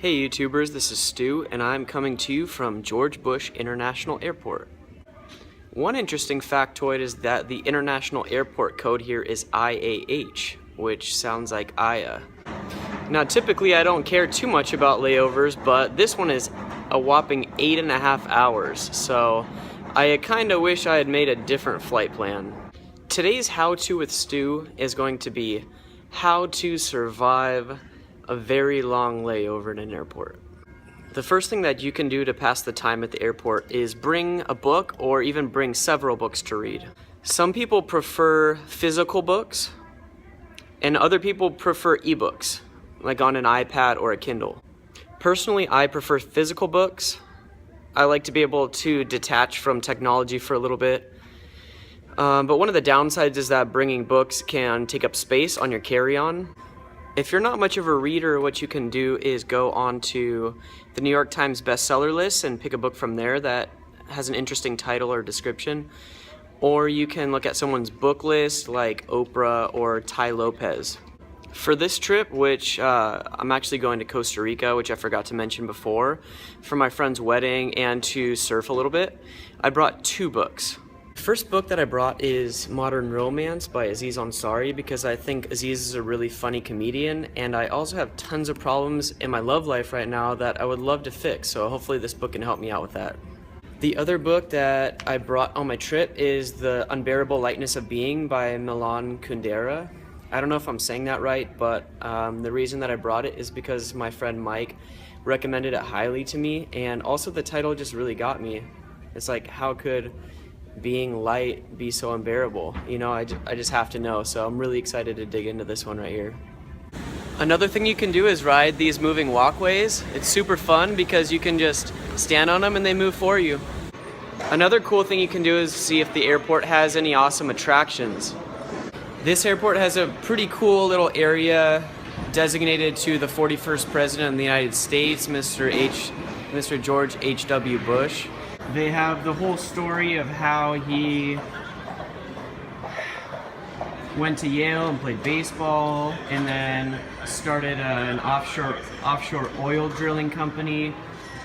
Hey YouTubers, this is Stu, and I'm coming to you from George Bush International Airport. One interesting factoid is that the international airport code here is IAH, which sounds like Aya. Now typically I don't care too much about layovers, but this one is a whopping 8.5 hours, so I kinda wish I had made a different flight plan. Today's how-to with Stu is going to be how to survive a very long layover in an airport. The first thing that you can do to pass the time at the airport is bring a book or even bring several books to read. Some people prefer physical books and other people prefer ebooks, like on an iPad or a Kindle. Personally, I prefer physical books. I like to be able to detach from technology for a little bit. But one of the downsides is that bringing books can take up space on your carry-on. If you're not much of a reader, what you can do is go onto the New York Times bestseller list and pick a book from there that has an interesting title or description. Or you can look at someone's book list like Oprah or Tai Lopez. For this trip, which I'm actually going to Costa Rica, which I forgot to mention before, for my friend's wedding and to surf a little bit, I brought 2 books. The first book that I brought is Modern Romance by Aziz Ansari because I think Aziz is a really funny comedian, and I also have tons of problems in my love life right now that I would love to fix, so hopefully this book can help me out with that. The other book that I brought on my trip is The Unbearable Lightness of Being by Milan Kundera. I don't know if I'm saying that right, but the reason that I brought it is because my friend Mike recommended it highly to me, and also the title just really got me. It's like, how could being light be so unbearable? You know, I just have to know, so I'm really excited to dig into this one right here. Another thing you can do is ride these moving walkways. It's super fun because you can just stand on them and they move for you. Another cool thing you can do is see if the airport has any awesome attractions. This airport has a pretty cool little area designated to the 41st President of the United States, Mr. George H.W. Bush. They have the whole story of how he went to Yale and played baseball and then started an offshore oil drilling company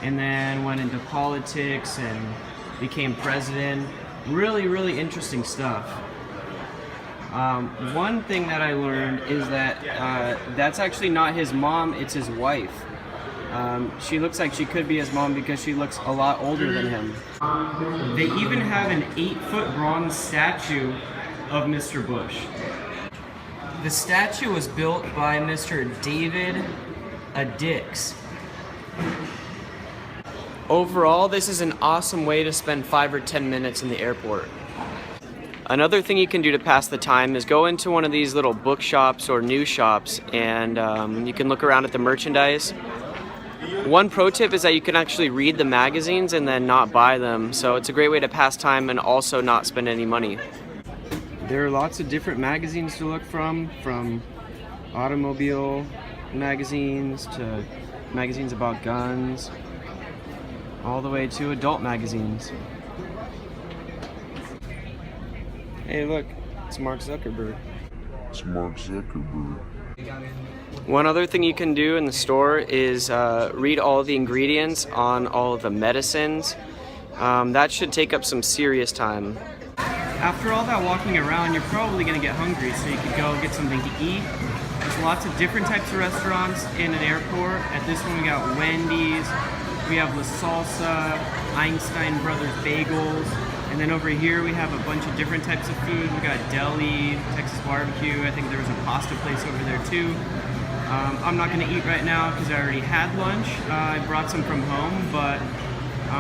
and then went into politics and became president. Really interesting stuff. One thing that I learned is that that's actually not his mom, it's his wife. She looks like she could be his mom because she looks a lot older than him. They even have an 8-foot bronze statue of Mr. Bush. The statue was built by Mr. David Dix. Overall, this is an awesome way to spend 5 or 10 minutes in the airport. Another thing you can do to pass the time is go into one of these little bookshops or news shops and you can look around at the merchandise. One pro tip is that you can actually read the magazines and then not buy them, so it's a great way to pass time and also not spend any money. There are lots of different magazines to look from automobile magazines to magazines about guns, all the way to adult magazines. Hey look, it's Mark Zuckerberg. One other thing you can do in the store is read all the ingredients on all of the medicines. That should take up some serious time. After all that walking around, you're probably going to get hungry, so you could go get something to eat. There's lots of different types of restaurants in an airport. At this one we got Wendy's, we have La Salsa, Einstein Brothers Bagels, and then over here we have a bunch of different types of food. We got deli, Texas barbecue, I think there was a pasta place over there too. I'm not going to eat right now because I already had lunch. I brought some from home, but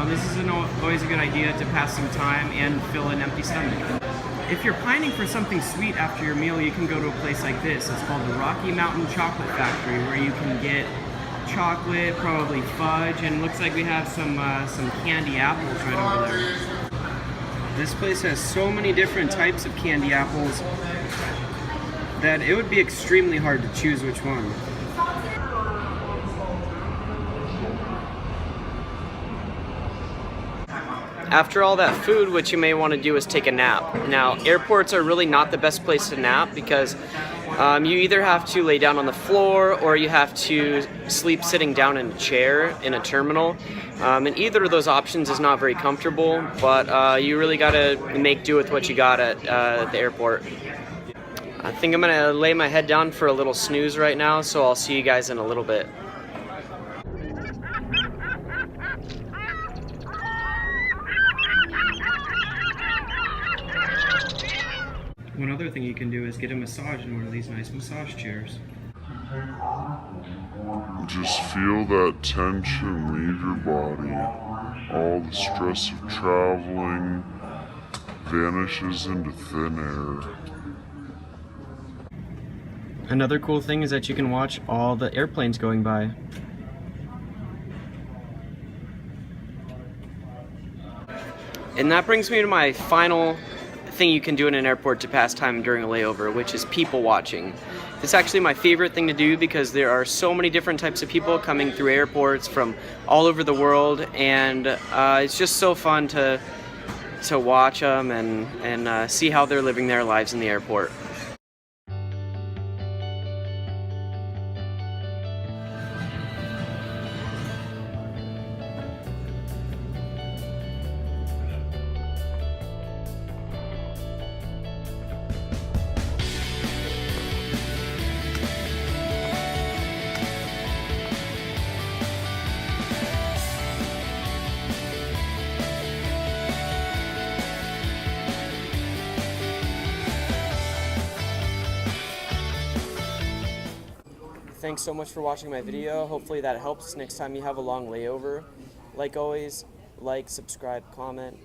this is always a good idea to pass some time and fill an empty stomach. If you're pining for something sweet after your meal, you can go to a place like this. It's called the Rocky Mountain Chocolate Factory, where you can get chocolate, probably fudge, and it looks like we have some candy apples right over there. This place has so many different types of candy apples that it would be extremely hard to choose which one. After all that food, what you may want to do is take a nap. Now, airports are really not the best place to nap because You either have to lay down on the floor or you have to sleep sitting down in a chair in a terminal. And either of those options is not very comfortable, but you really gotta make do with what you got at the airport. I think I'm gonna lay my head down for a little snooze right now, so I'll see you guys in a little bit. One other thing you can do is get a massage in one of these nice massage chairs. Just feel that tension leave your body. All the stress of traveling vanishes into thin air. Another cool thing is that you can watch all the airplanes going by. And that brings me to my final thing you can do in an airport to pass time during a layover, which is people watching. It's actually my favorite thing to do because there are so many different types of people coming through airports from all over the world, and it's just so fun to watch them and see how they're living their lives in the airport. Thanks so much for watching my video. Hopefully that helps next time you have a long layover. Like always, like, subscribe, comment,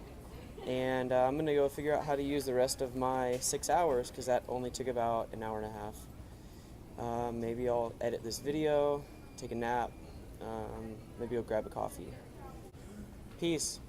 and I'm gonna go figure out how to use the rest of my 6 hours, because that only took about an hour and a half. Maybe I'll edit this video, take a nap, maybe I'll grab a coffee. Peace.